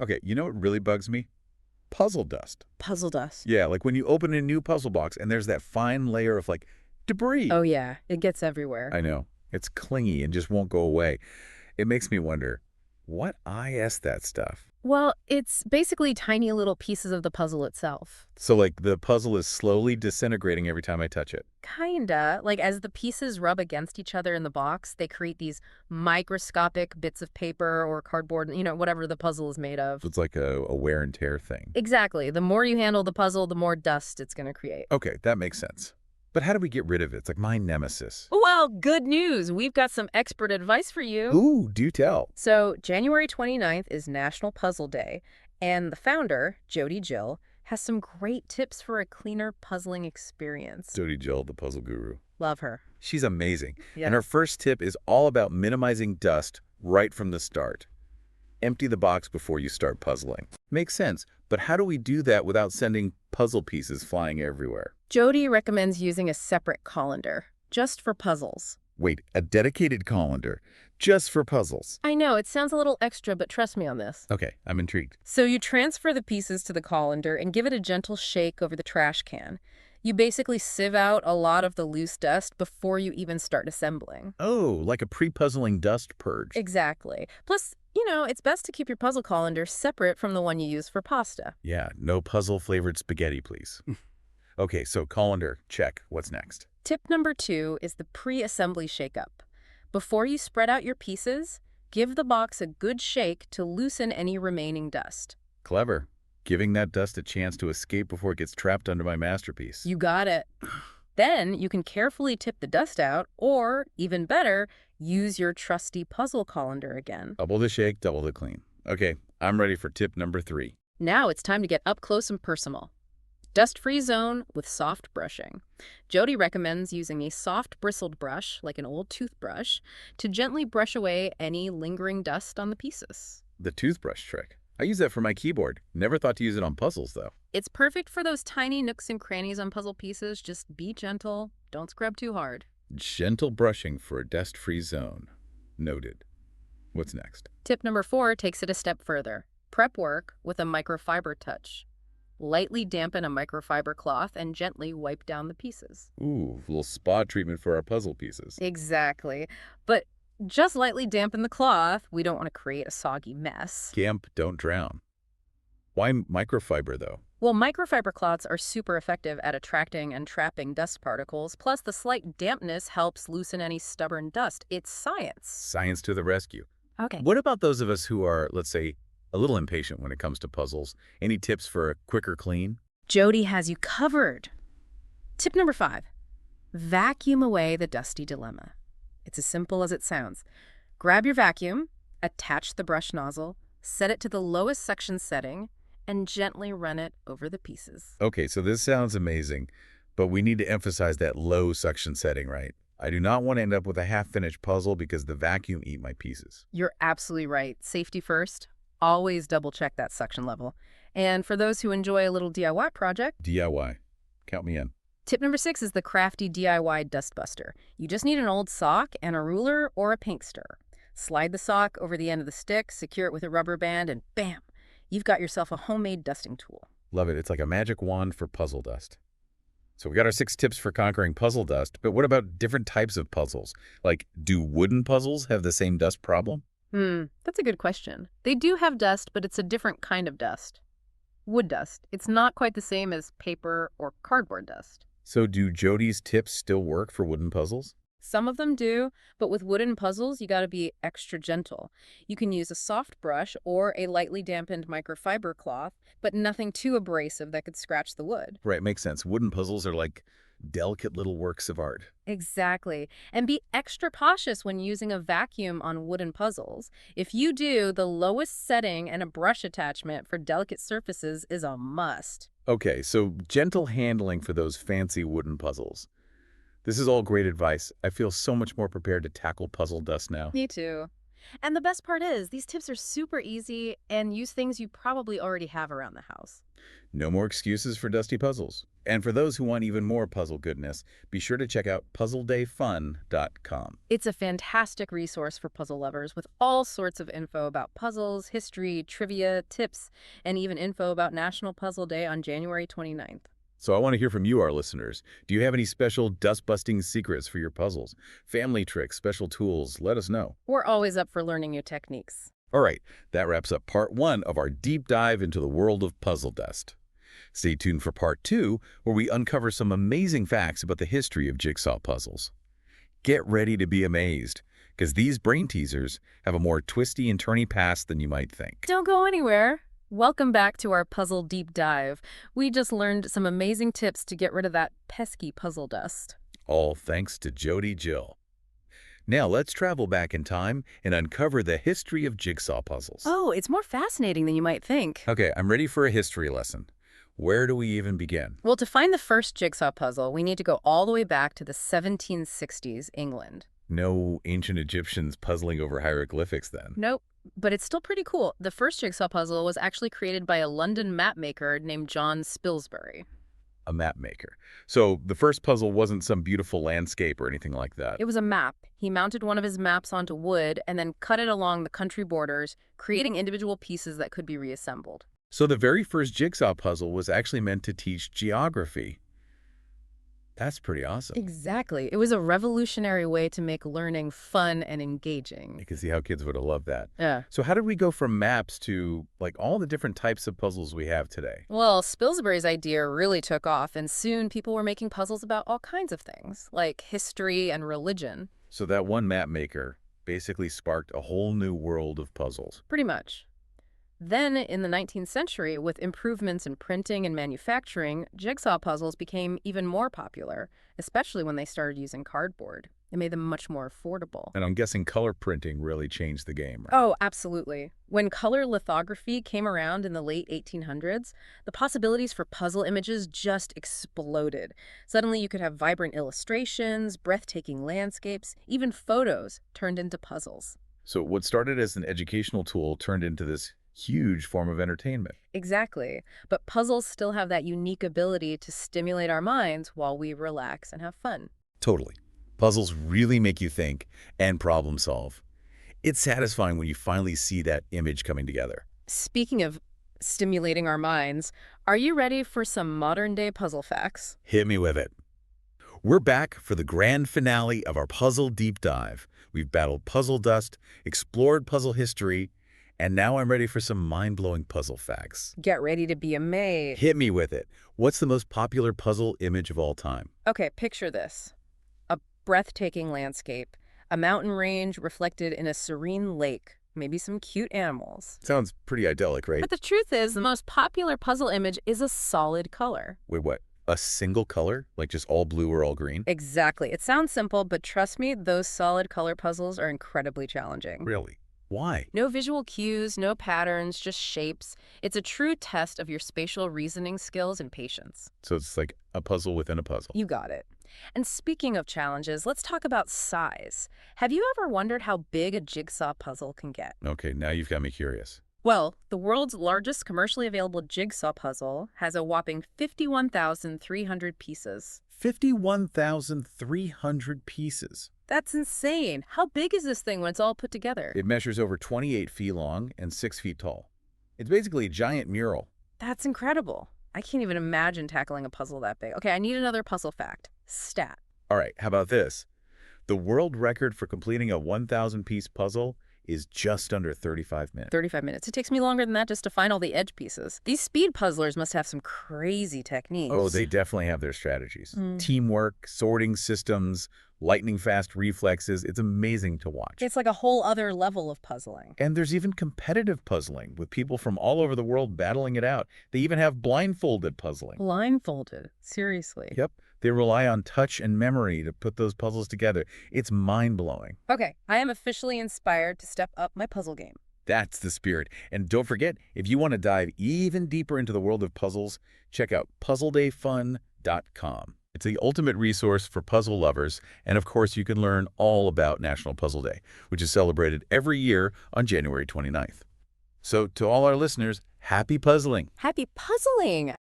Okay, you know what really bugs me? Puzzle dust. Puzzle dust. Yeah, like when you open a new puzzle box and there's that fine layer of like Oh, debris. yeah. It gets everywhere. I know. It's clingy and just won't go away. It makes me wonder, what IS that stuff? Well, it's basically tiny little pieces of the puzzle itself. So like the puzzle is slowly disintegrating every time I touch it. Kinda. Like as the pieces rub against each other in the box, they create these microscopic bits of paper or cardboard, whatever the puzzle is made of. So it's like a wear and tear thing. Exactly. The more you handle the puzzle, the more dust it's going to create. Okay, that makes sense. But how do we get rid of it? It's like my nemesis. Well, good news. We've got some expert advice for you. Ooh, do tell. So, January 29th is National Puzzle Day, and the founder, Jody Jill, has some great tips for a cleaner puzzling experience. Jody Jill, the puzzle guru. Love her. She's amazing. Yeah. And her first tip is all about minimizing dust right from the start. Empty the box before you start puzzling. Makes sense, but how do we do that without sending puzzle pieces flying everywhere? Jody recommends using a separate colander, just for puzzles. Wait, a dedicated colander just for puzzles. I know, it sounds a little extra, but trust me on this. Okay, I'm intrigued. So you transfer the pieces to the colander and give it a gentle shake over the trash can. You basically sieve out a lot of the loose dust before you even start assembling. Oh, like a pre-puzzling dust purge. Exactly. Plus, it's best to keep your puzzle colander separate from the one you use for pasta. Yeah, no puzzle-flavored spaghetti, please. Okay, so colander, check. What's next? Tip number 2 is the pre-assembly shake-up. Before you spread out your pieces, give the box a good shake to loosen any remaining dust. Clever. Giving that dust a chance to escape before it gets trapped under my masterpiece. You got it. Then you can carefully tip the dust out, or, even better, use your trusty puzzle colander again. Double the shake, double the clean. Okay, I'm ready for tip number 3. Now it's time to get up close and personal. Dust-free zone with soft brushing. Jody recommends using a soft bristled brush, like an old toothbrush, to gently brush away any lingering dust on the pieces. The toothbrush trick. I use that for my keyboard. Never thought to use it on puzzles, though. It's perfect for those tiny nooks and crannies on puzzle pieces. Just be gentle. Don't scrub too hard. Gentle brushing for a dust-free zone. Noted. What's next? Tip number 4 takes it a step further. Prep work with a microfiber touch. Lightly dampen a microfiber cloth and gently wipe down the pieces. Ooh, a little spa treatment for our puzzle pieces. Exactly. But just lightly dampen the cloth. We don't want to create a soggy mess. Gamp, don't drown. Why microfiber, though? Well, microfiber cloths are super effective at attracting and trapping dust particles, plus the slight dampness helps loosen any stubborn dust. It's science. Science to the rescue. Okay. What about those of us who are, let's say, a little impatient when it comes to puzzles? Any tips for a quicker clean? Jody has you covered. Tip number 5. Vacuum away the dusty dilemma. It's as simple as it sounds. Grab your vacuum, attach the brush nozzle, set it to the lowest suction setting, and gently run it over the pieces. Okay, so this sounds amazing, but we need to emphasize that low suction setting, right? I do not want to end up with a half-finished puzzle because the vacuum eat my pieces. You're absolutely right. Safety first. Always double check that suction level. And for those who enjoy a little DIY project, DIY. Count me in. tip number 6 is the crafty DIY dust buster. You just need an old sock and a ruler or a paint stirrer. Slide the sock over the end of the stick, secure it with a rubber band, and bam! You've got yourself a homemade dusting tool. Love it. It's like a magic wand for puzzle dust. So we got our 6 tips for conquering puzzle dust, but what about different types of puzzles? Like, do wooden puzzles have the same dust problem? That's a good question. They do have dust, but it's a different kind of dust. Wood dust. It's not quite the same as paper or cardboard dust. So do Jody's tips still work for wooden puzzles? Some of them do, but with wooden puzzles, you gotta be extra gentle. You can use a soft brush or a lightly dampened microfiber cloth, but nothing too abrasive that could scratch the wood. Right, makes sense. Wooden puzzles are like delicate little works of art. Exactly. And be extra cautious when using a vacuum on wooden puzzles. If you do, the lowest setting and a brush attachment for delicate surfaces is a must. Okay, so gentle handling for those fancy wooden puzzles. This is all great advice. I feel so much more prepared to tackle puzzle dust now. Me too. And the best part is, these tips are super easy and use things you probably already have around the house. No more excuses for dusty puzzles. And for those who want even more puzzle goodness, be sure to check out puzzledayfun.com. It's a fantastic resource for puzzle lovers with all sorts of info about puzzles, history, trivia, tips, and even info about National Puzzle Day on January 29th. So I want to hear from you, our listeners. Do you have any special dust-busting secrets for your puzzles? Family tricks, special tools? Let us know. We're always up for learning new techniques. All right, that wraps up part 1 of our deep dive into the world of puzzle dust. Stay tuned for part 2, where we uncover some amazing facts about the history of jigsaw puzzles. Get ready to be amazed, because these brain teasers have a more twisty and turny past than you might think. Don't go anywhere. Welcome back to our puzzle deep dive. We just learned some amazing tips to get rid of that pesky puzzle dust. All thanks to Jody Jill. Now let's travel back in time and uncover the history of jigsaw puzzles. Oh, it's more fascinating than you might think. Okay, I'm ready for a history lesson. Where do we even begin? Well, to find the first jigsaw puzzle, we need to go all the way back to the 1760s, England. No ancient Egyptians puzzling over hieroglyphics then. Nope, but it's still pretty cool. The first jigsaw puzzle was actually created by a London map maker named John Spilsbury. A map maker. So the first puzzle wasn't some beautiful landscape or anything like that. It was a map. He mounted one of his maps onto wood and then cut it along the country borders, creating individual pieces that could be reassembled. So the very first jigsaw puzzle was actually meant to teach geography. That's pretty awesome. Exactly. It was a revolutionary way to make learning fun and engaging. You can see how kids would have loved that. Yeah. So how did we go from maps to like all the different types of puzzles we have today? Well, Spilsbury's idea really took off, and soon people were making puzzles about all kinds of things, like history and religion. So that one map maker basically sparked a whole new world of puzzles. Pretty much. Then, in the 19th century, with improvements in printing and manufacturing, jigsaw puzzles became even more popular, especially when they started using cardboard. It made them much more affordable. And I'm guessing color printing really changed the game, right? Oh, absolutely. When color lithography came around in the late 1800s, the possibilities for puzzle images just exploded. Suddenly you could have vibrant illustrations, breathtaking landscapes, even photos turned into puzzles. So what started as an educational tool turned into this huge form of entertainment. Exactly. But puzzles still have that unique ability to stimulate our minds while we relax and have fun. Totally. Puzzles really make you think and problem solve. It's satisfying when you finally see that image coming together. Speaking of stimulating our minds, are you ready for some modern-day puzzle facts? Hit me with it. We're back for the grand finale of our puzzle deep dive. We've battled puzzle dust, explored puzzle history, and now I'm ready for some mind-blowing puzzle facts. Get ready to be amazed. Hit me with it. What's the most popular puzzle image of all time? Okay, picture this. A breathtaking landscape, a mountain range reflected in a serene lake, maybe some cute animals. Sounds pretty idyllic, right? But the truth is, the most popular puzzle image is a solid color. Wait, what? A single color? Like just all blue or all green? Exactly. It sounds simple, but trust me, those solid color puzzles are incredibly challenging. Really? Why? No visual cues, no patterns, just shapes. It's a true test of your spatial reasoning skills and patience. So it's like a puzzle within a puzzle. You got it. And speaking of challenges, let's talk about size. Have you ever wondered how big a jigsaw puzzle can get? Okay, now you've got me curious. Well, the world's largest commercially available jigsaw puzzle has a whopping 51,300 pieces. 51,300 pieces. That's insane. How big is this thing when it's all put together? It measures over 28 feet long and 6 feet tall. It's basically a giant mural. That's incredible. I can't even imagine tackling a puzzle that big. Okay, I need another puzzle fact. Stat. All right, how about this? The world record for completing a 1,000-piece puzzle is just under 35 minutes. 35 minutes. It takes me longer than that just to find all the edge pieces. These speed puzzlers must have some crazy techniques. Oh, they definitely have their strategies. Teamwork, sorting systems, lightning-fast reflexes. It's amazing to watch. It's like a whole other level of puzzling. And there's even competitive puzzling with people from all over the world battling it out. They even have blindfolded puzzling. Blindfolded. Seriously. Yep. They rely on touch and memory to put those puzzles together. It's mind-blowing. Okay, I am officially inspired to step up my puzzle game. That's the spirit. And don't forget, if you want to dive even deeper into the world of puzzles, check out puzzledayfun.com. It's the ultimate resource for puzzle lovers, and of course you can learn all about National Puzzle Day, which is celebrated every year on January 29th. So to all our listeners, happy puzzling! Happy puzzling!